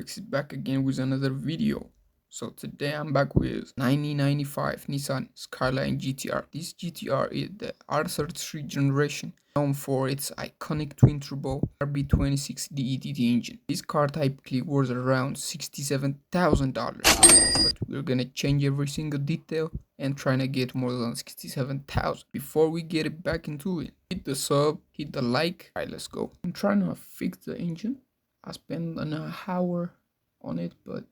Ezzer-X is back again with another video. So today I'm back with 1995 Nissan Skyline GTR. This GTR is the R33 generation, known for its iconic twin-turbo RB26 DETT engine. This car typically was around $67,000, but we're gonna change every single detail and trying to get more than 67,000. Before we get it back into it, hit the sub, hit the like. Alright, let's go. I'm trying to fix the engine. I spent an hour on it, but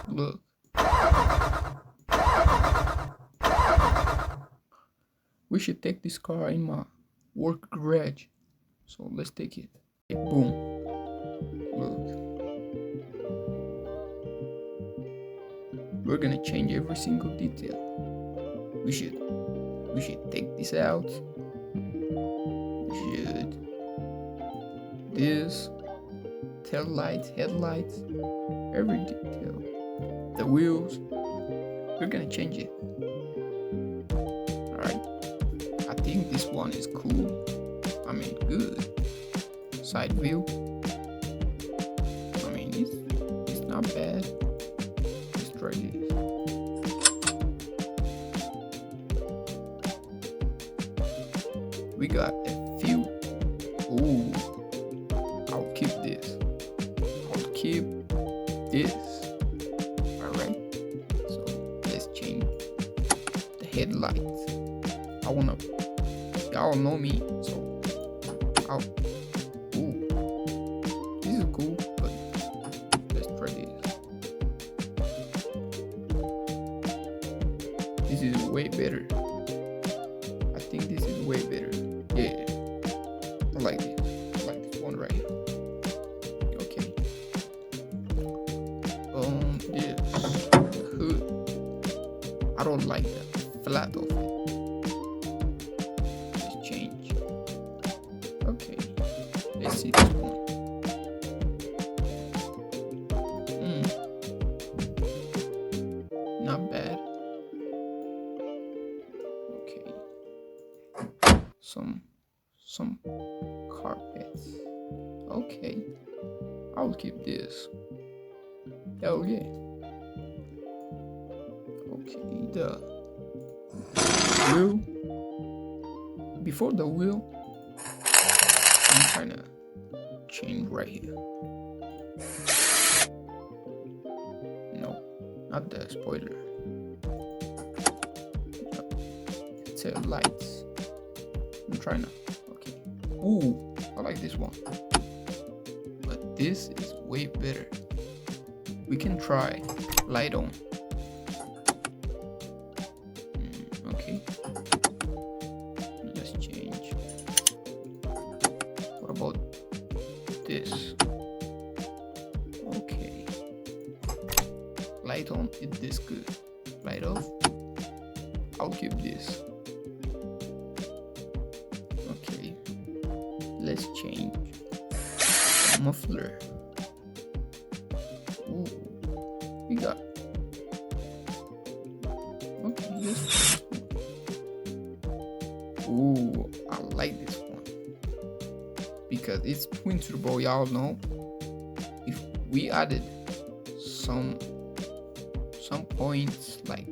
look. We should take this car in my work garage. So let's take it. Boom. Look. We're gonna change every single detail. We should take this out. We should this tail lights, headlights, every detail. The wheels, we're gonna change it. Alright, I think this one is cool. I mean, good. Side view, I mean, it's not bad. Let's try this. We got a few. Ooh, I'll keep this. Keep this. Alright, so let's change the headlights. Y'all know me, so ooh, this is cool, but let's try this. This is way better. I think this is way better. Yeah, I like this. I like this one right here. This hood, I don't like the flat of it. Let's change. Okay, let's see this one. Not bad. Okay, some carpets. Okay, I'll keep this. Hell yeah. Okay, the wheel. Before the wheel, I'm trying to change right here. No, not the spoiler. Tail lights. I'm trying to. Okay. Ooh, I like this one. But this is way better. We can try light on. Okay. Let's change. What about this? Okay. Light on, is this good? Light off? I'll keep this. Okay. Let's change the muffler. Ooh, we got. Okay, this one. Ooh, I like this one because it's twin turbo. Y'all know, if we added some points, like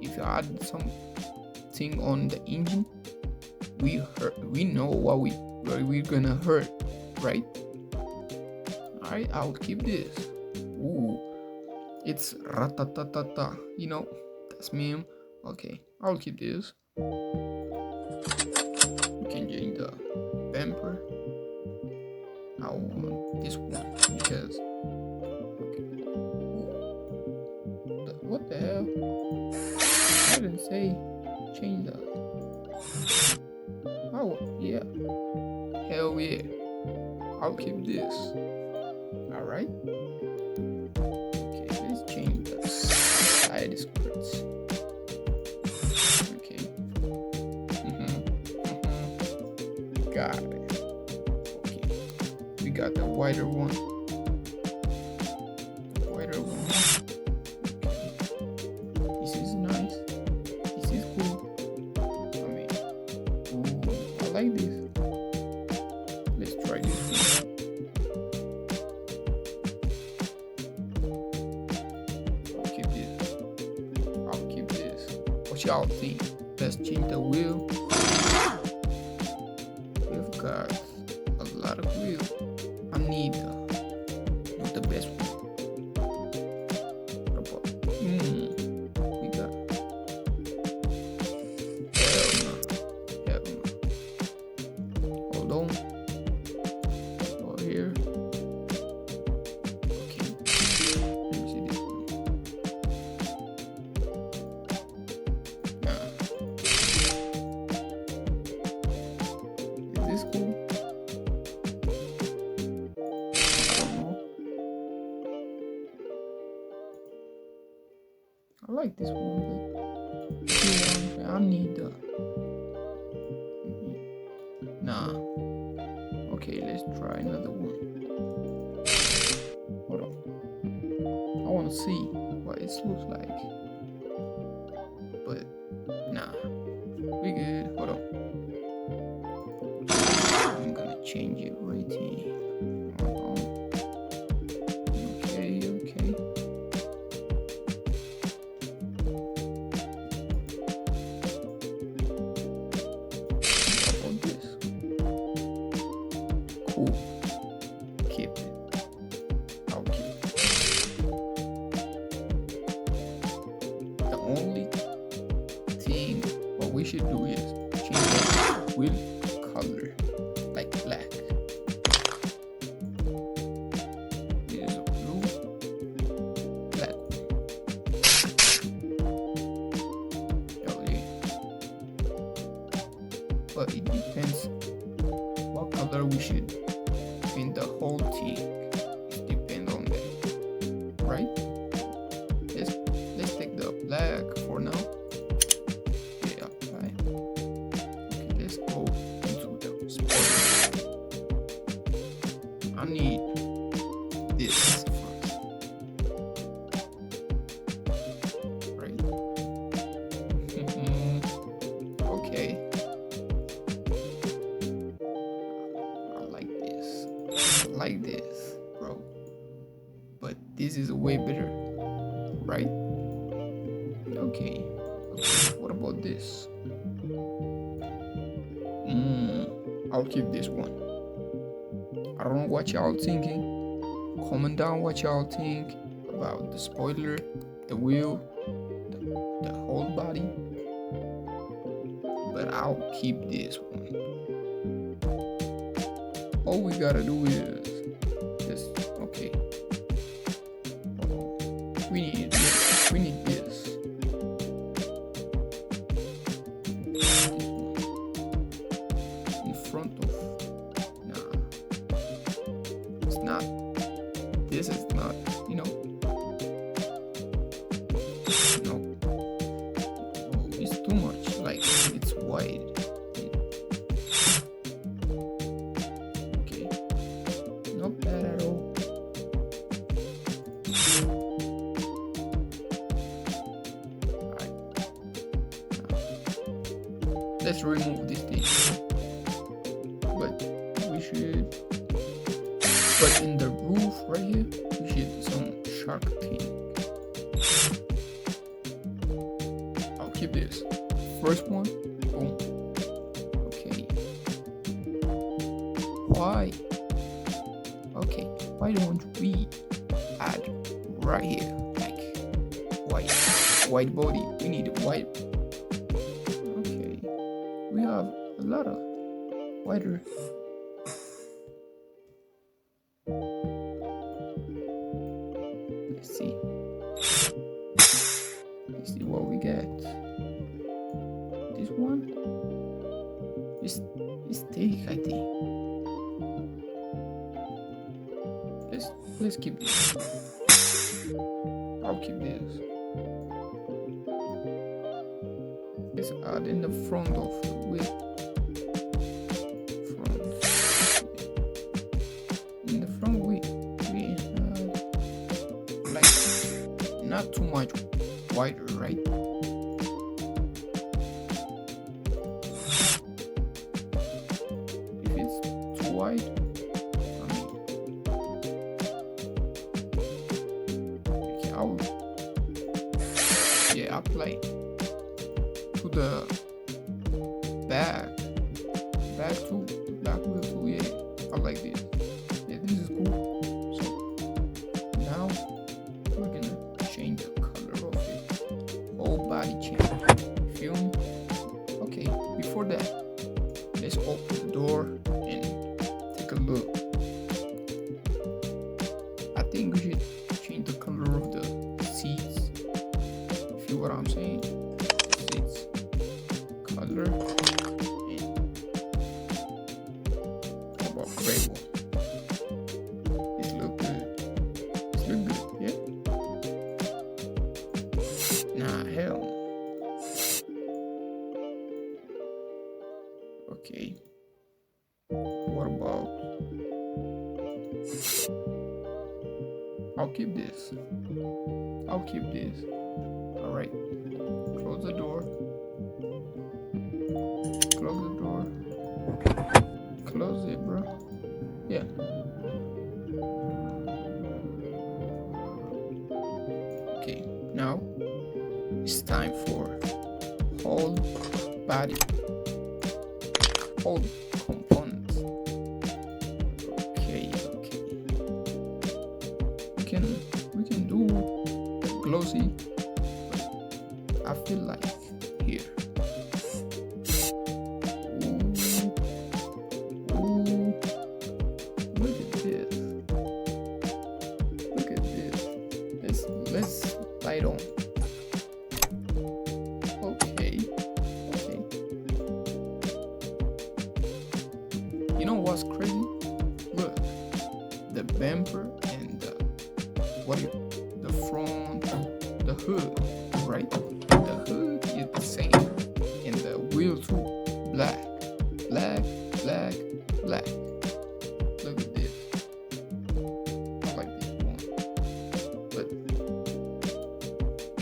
if you add something on the engine, we know where we're gonna hurt, right? Alright, I'll keep this. Ooh, it's ratatatata. You know, that's me. Okay, I'll keep this. We can change the bumper. I want this one because. Okay. What the hell? I didn't say change the. Oh yeah. Hell yeah. I'll keep this. Alright. Okay, let's change the side skirts. Okay. Got it. Okay. We got the wider one. Okay. This is nice. This is cool. I mean, ooh, I like this. Let's try this one. What y'all think? Let's change the wheel. We've got a lot of wheel. I need the best one. What about? We got. Hell no. Hold on. Over here. Okay. Let me see this one. Is this cool? I like this one, but I need the. Nah. Okay, let's try another one. Hold on. I want to see what it looks like. But nah, we good. Hold on. I'm gonna change it right here. Hold on. Okay. Cool. Keep it. I'll keep it. The only thing what we should do is change the wheel color, like black. This is a blue, black one. But it depends what color we should paint the whole thing. It depends on that, right? Let's take the black for now. Yeah, right. Okay, let's go into the spoiler. I need this first, right? Okay. Like this, bro, but this is way better, right? Okay, what about this? I'll keep this one. I don't know what y'all thinking. Comment down what y'all think about the spoiler, the wheel, the whole body, but I'll keep this one. All we gotta do is this. Okay. We need this. In front of. Nah. It's not. This is not. No. Oh, it's too much. Like it's wide. Not bad at all. Alright. Let's remove this thing. But we should. But in the roof right here, we should do some shark thing. I'll keep this. First one. Boom. Okay. Why? Okay, why don't we add right here, like white body? We need white. Okay, we have a lot of whiter. Let's see what we get. This one is thick, I think. Let's keep this. I'll keep this. Let's add in the front of the wheel. In the front wheel, we add like not too much wider, right? If it's too wide, apply. to the back too, back wheel too. Yeah, I like this. Yeah, this is cool. So now we're gonna change the color of it. Whole body change. Feel me? Okay, before that, let's open the door and take a look. I think we should change the color of the seats. Feel what I'm saying? Seats color. Gray one. It look good. It look good, yeah? Nah, hell no. Okay. What about? I'll keep this. Alright. Close the door. Close it, bro. Yeah. Okay, now it's time for whole body, whole components. Okay. We can do the glossy, but I feel like here. Let's light on. Okay. You know what's crazy? Look, the bumper and the front, the hood, right? The hood is the same, and the wheel too. Black. Look at this. I like this one, but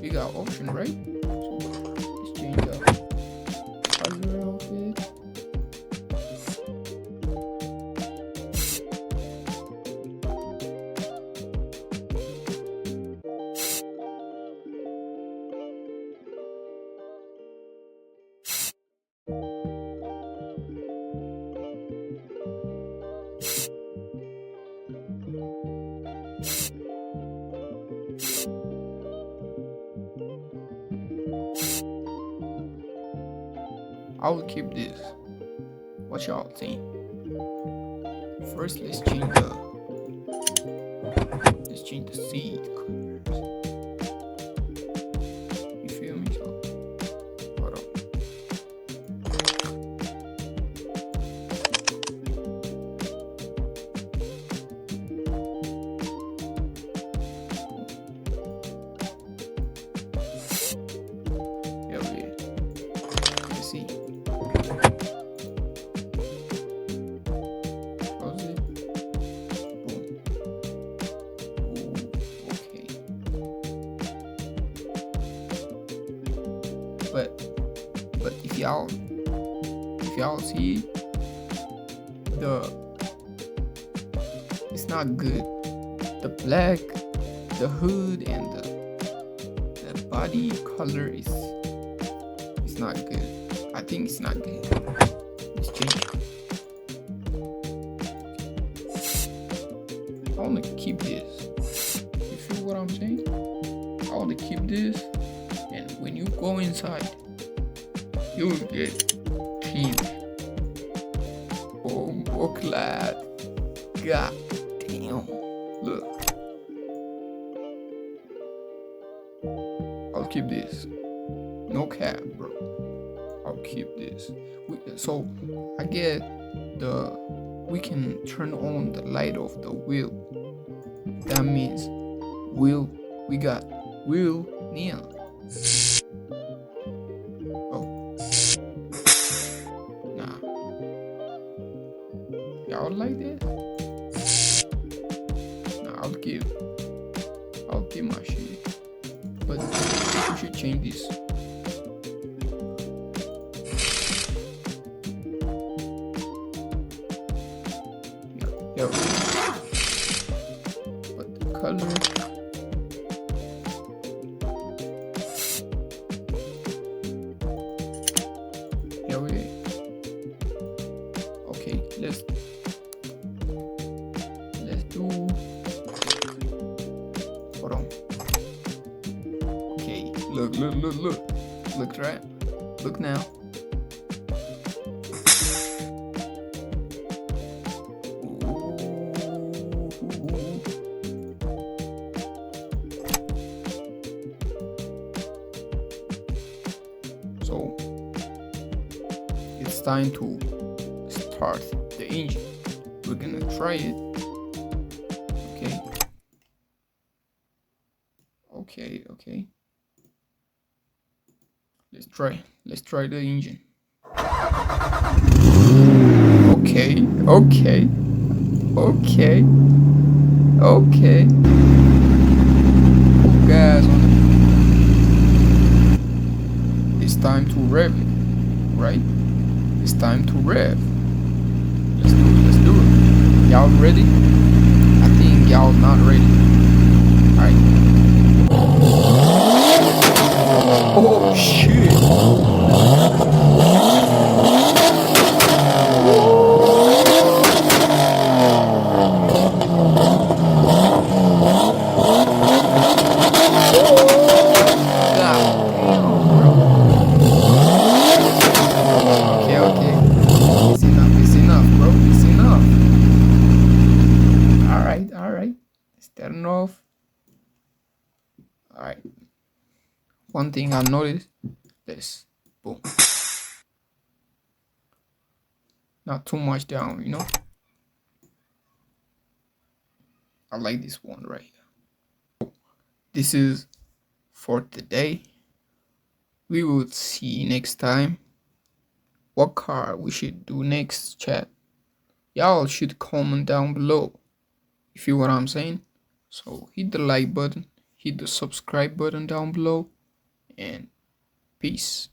we got option, right? So let's change the color of it. I will keep this. What y'all think? First, let's change the seat colors. You feel me? So, hold on. Yeah. Let's see. But if y'all see it's not good. The black, the hood, and the body color is not good. I think it's not good. Let's change it. I want to keep this. You feel what I'm saying? I want to keep this. And when you go inside, you will get clean. Oh, clad. God damn. Look. I'll keep this. No cap, bro. I'll keep this. So I get we can turn on the light of the wheel. That means we got wheel neon. Oh. Nah. Y'all like this? Nah, I'll give my shit. But we should change this. Yeah. But the color. away. Okay, let's do. Hold on. Okay, look, right? Look now. So it's time to start the engine. We're gonna try it. Okay. Let's try the engine. Okay. Put gas on it. It's time to rev it, right? It's time to rev. Let's do it. Y'all ready? I think y'all not ready. Alright. Oh shit. Okay. It's enough, bro. It's enough. Alright. It's turning off. Alright. One thing I noticed, this. Boom. Not too much down, you know? I like this one right here. This is for today. We will see next time what car we should do next, chat. Y'all should comment down below. You feel what I'm saying? So hit the like button, hit the subscribe button down below, and peace.